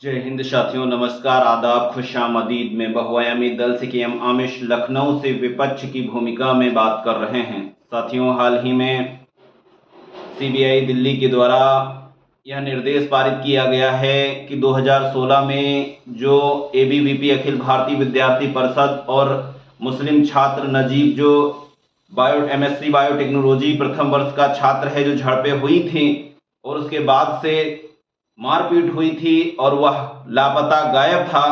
जय हिंद साथियों, नमस्कार, आदाब, खुशामदीद। में बहुआयामी दल सीपीएम आमिश लखनऊ से विपक्ष की भूमिका में बात कर रहे हैं। साथियों, हाल ही में सीबीआई दिल्ली के द्वारा यह निर्देश पारित किया गया है कि 2016 में जो एबीवीपी अखिल भारतीय विद्यार्थी परिषद और मुस्लिम छात्र नजीब जो एमएससी बायोटेक्नोलॉजी प्रथम वर्ष का छात्र है, जो झड़पें हुई थी और उसके बाद से मारपीट हुई थी और वह लापता गायब था,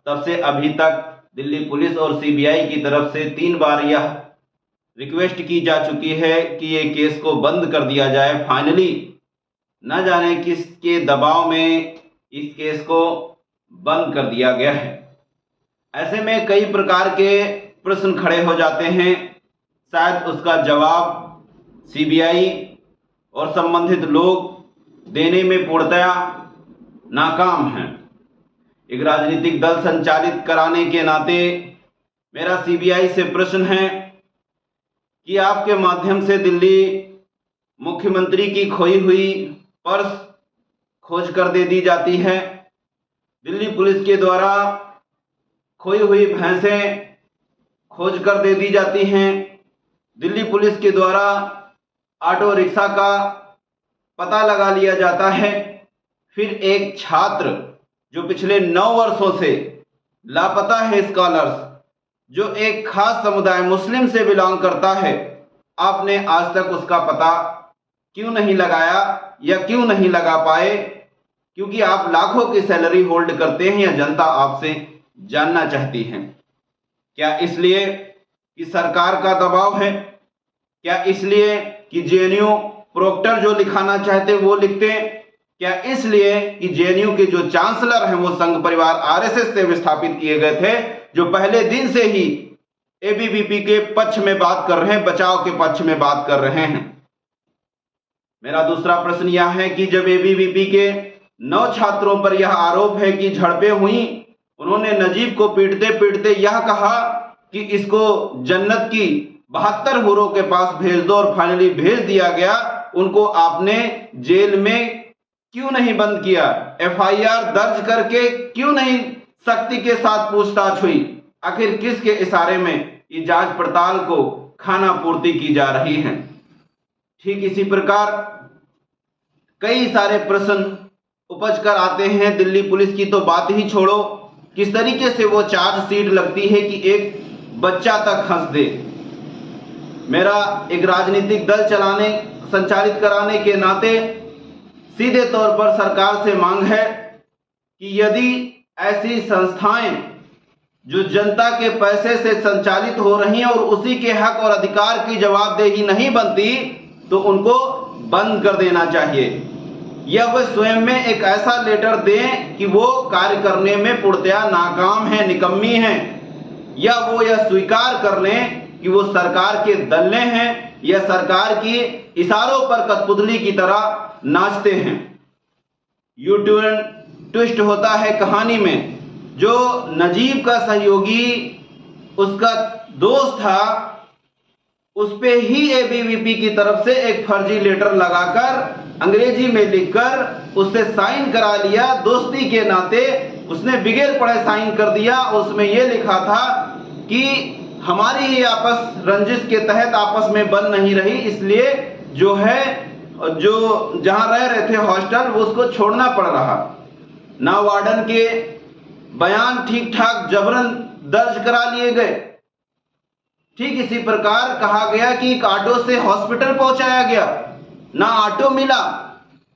तब से अभी तक दिल्ली पुलिस और सीबीआई की तरफ से 3 बार यह रिक्वेस्ट की जा चुकी है कि ये केस को बंद कर दिया जाए। फाइनली न जाने किसके दबाव में इस केस को बंद कर दिया गया है। ऐसे में कई प्रकार के प्रश्न खड़े हो जाते हैं, शायद उसका जवाब सीबीआई और संबंधित लोग देने में पूर्णतया नाकाम है। एक राजनीतिक दल संचालित कराने के नाते मेरा सीबीआई से प्रश्न है कि आपके माध्यम से दिल्ली मुख्यमंत्री की खोई हुई पर्स खोज कर दे दी जाती है, दिल्ली पुलिस के द्वारा खोई हुई भैंसें खोज कर दे दी जाती हैं, दिल्ली पुलिस के द्वारा ऑटो रिक्शा का पता लगा लिया जाता है। फिर एक छात्र जो पिछले 9 वर्षों से लापता है, स्कॉलर्स जो एक खास समुदाय मुस्लिम से बिलोंग करता है, आपने आज तक उसका पता क्यों नहीं लगाया या क्यों नहीं लगा पाए? क्योंकि आप लाखों की सैलरी होल्ड करते हैं या जनता आपसे जानना चाहती है? क्या इसलिए कि सरकार का दबाव है? क्या इसलिए कि जेएनयू प्रोक्टर जो लिखाना चाहते वो लिखते? क्या इसलिए कि जेएनयू के जो चांसलर हैं वो संघ परिवार आरएसएस से विस्थापित किए गए थे, जो पहले दिन से ही एबीवीपी के पक्ष में बात कर रहे हैं, बचाव के पक्ष में बात कर रहे हैं? मेरा दूसरा प्रश्न यह है कि जब एबीवीपी के 9 छात्रों पर यह आरोप है कि झड़पें हुई, उन्होंने नजीब को पीटते पीटते यह कहा कि इसको जन्नत की 72 हूरों के पास भेज दो, और फाइनली भेज दिया गया। उनको आपने जेल में क्यों नहीं बंद किया? एफआईआर दर्ज करके क्यों नहीं सख्ती के साथ पूछताछ हुई? आखिर किसके इशारे में ये जांच पड़ताल को खाना पूर्ति की जा रही है? ठीक इसी प्रकार कई सारे प्रश्न उपज कर आते हैं। दिल्ली पुलिस की तो बात ही छोड़ो, किस तरीके से वो चार्जशीट लगती है कि एक बच्चा तक हंस दे। मेरा एक राजनीतिक दल संचालित कराने के नाते सीधे तौर पर सरकार से मांग है कि यदि ऐसी संस्थाएं जो जनता के पैसे से संचालित हो रही हैं और उसी के हक और अधिकार की जवाबदेही नहीं बनती, तो उनको बंद कर देना चाहिए, या वह स्वयं में एक ऐसा लेटर दें कि वो कार्य करने में पूर्णतया नाकाम है, निकम्मी है, या वो यह स्वीकार कर लें कि वो सरकार के दल्ले हैं या सरकार की इशारों पर कठपुतली की तरह नाचते हैं। यूटर्न ट्विस्ट होता है कहानी में। जो नजीब का सहयोगी उसका दोस्त था, उस पे ही एबीवीपी की तरफ से एक फर्जी लेटर लगाकर अंग्रेजी में लिखकर उससे साइन करा लिया। दोस्ती के नाते उसने बिगैर पढ़े साइन कर दिया। उसमें यह लिखा था कि हमारी ही आपस रंजिश के तहत आपस में बन नहीं रही, इसलिए जो है जो जहां रह रहे थे हॉस्टल, वो उसको छोड़ना पड़ रहा। ना वार्डन के बयान ठीक ठाक जबरन दर्ज करा लिए गए। ठीक इसी प्रकार कहा गया कि एक ऑटो से हॉस्पिटल पहुंचाया गया, ना ऑटो मिला,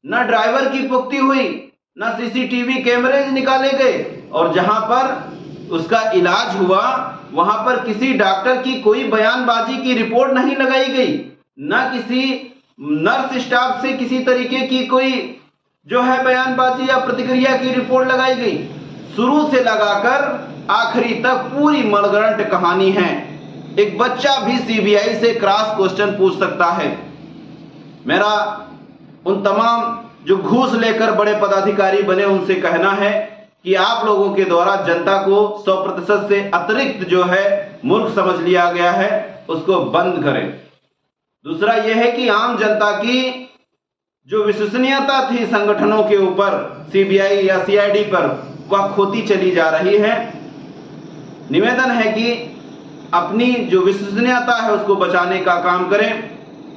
ना ड्राइवर की पुख्ती हुई, ना सीसीटीवी कैमरे निकाले गए, और जहां पर उसका इलाज हुआ वहां पर किसी डॉक्टर की कोई बयानबाजी की रिपोर्ट नहीं लगाई गई, ना किसी नर्स स्टाफ से किसी तरीके की कोई जो है बयानबाजी या प्रतिक्रिया की रिपोर्ट लगाई गई। शुरू से लगाकर आखिरी तक पूरी मनगढ़ंत कहानी है। एक बच्चा भी सीबीआई से क्रॉस क्वेश्चन पूछ सकता है। मेरा उन तमाम जो घूस लेकर बड़े पदाधिकारी बने उनसे कहना है कि आप लोगों के द्वारा जनता को 100% से अतिरिक्त जो है मूर्ख समझ लिया गया है, उसको बंद करें। दूसरा यह है कि आम जनता की जो विश्वसनीयता थी संगठनों के ऊपर, सीबीआई या सीआईडी पर, वह खोती चली जा रही है। निवेदन है कि अपनी जो विश्वसनीयता है उसको बचाने का काम करें।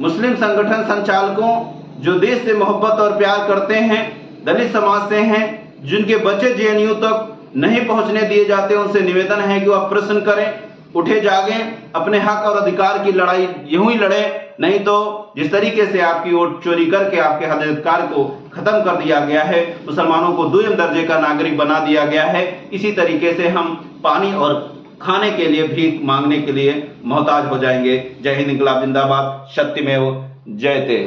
मुस्लिम संगठन संचालकों जो देश से मोहब्बत और प्यार करते हैं, दलित समाज से हैं, जिनके बच्चे जेएनयू तक नहीं पहुंचने दिए जाते, उनसे निवेदन है कि वह प्रश्न करें, उठे जागें, अपने हक और अधिकार की लड़ाई यूं ही लड़ें। नहीं तो जिस तरीके से आपकी वोट चोरी करके आपके अधिकार को खत्म कर दिया गया है, मुसलमानों को दूसरे दर्जे का नागरिक बना दिया गया है, इसी तरीके से हम पानी और खाने के लिए भीख मांगने के लिए मोहताज हो जाएंगे। जय हिंद, इंकलाब जिंदाबाद, सत्यमेव जयते।